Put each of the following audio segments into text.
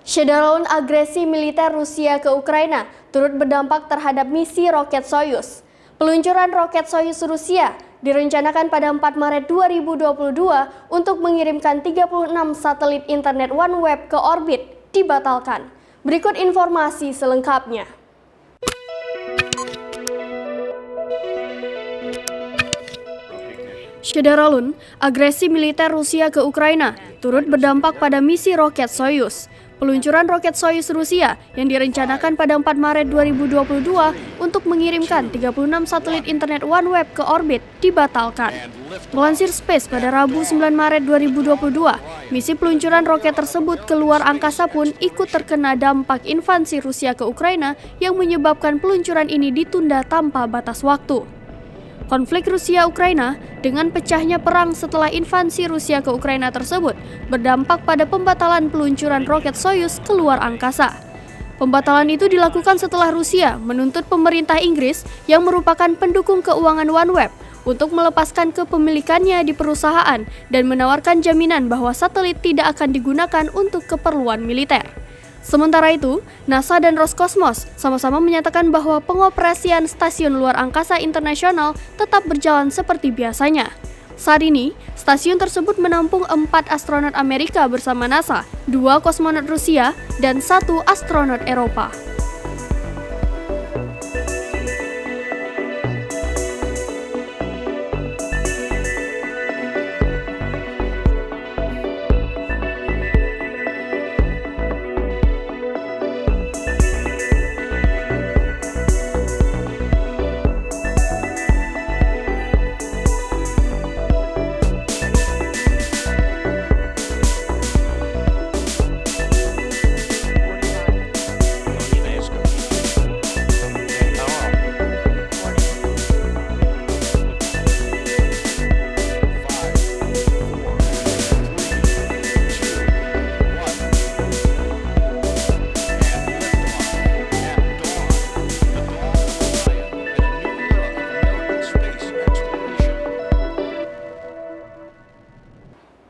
Shutdown agresi militer Rusia ke Ukraina turut berdampak terhadap misi roket Soyuz. Peluncuran roket Soyuz Rusia direncanakan pada 4 Maret 2022 untuk mengirimkan 36 satelit internet OneWeb ke orbit dibatalkan. Berikut informasi selengkapnya. Shutdown agresi militer Rusia ke Ukraina turut berdampak pada misi roket Soyuz. Peluncuran roket Soyuz Rusia yang direncanakan pada 4 Maret 2022 untuk mengirimkan 36 satelit internet OneWeb ke orbit dibatalkan. Melansir Space pada Rabu 9 Maret 2022, misi peluncuran roket tersebut ke luar angkasa pun ikut terkena dampak invasi Rusia ke Ukraina yang menyebabkan peluncuran ini ditunda tanpa batas waktu. Konflik Rusia-Ukraina dengan pecahnya perang setelah invasi Rusia ke Ukraina tersebut berdampak pada pembatalan peluncuran roket Soyuz ke luar angkasa. Pembatalan itu dilakukan setelah Rusia menuntut pemerintah Inggris yang merupakan pendukung keuangan OneWeb untuk melepaskan kepemilikannya di perusahaan dan menawarkan jaminan bahwa satelit tidak akan digunakan untuk keperluan militer. Sementara itu, NASA dan Roskosmos sama-sama menyatakan bahwa pengoperasian stasiun luar angkasa internasional tetap berjalan seperti biasanya. Saat ini, stasiun tersebut menampung 4 astronot Amerika bersama NASA, 2 kosmonot Rusia, dan 1 astronot Eropa.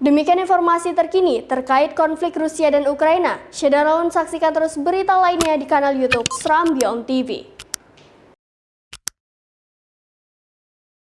Demikian informasi terkini terkait konflik Rusia dan Ukraina. Shutdown, saksikan terus berita lainnya di kanal YouTube Serambi On TV.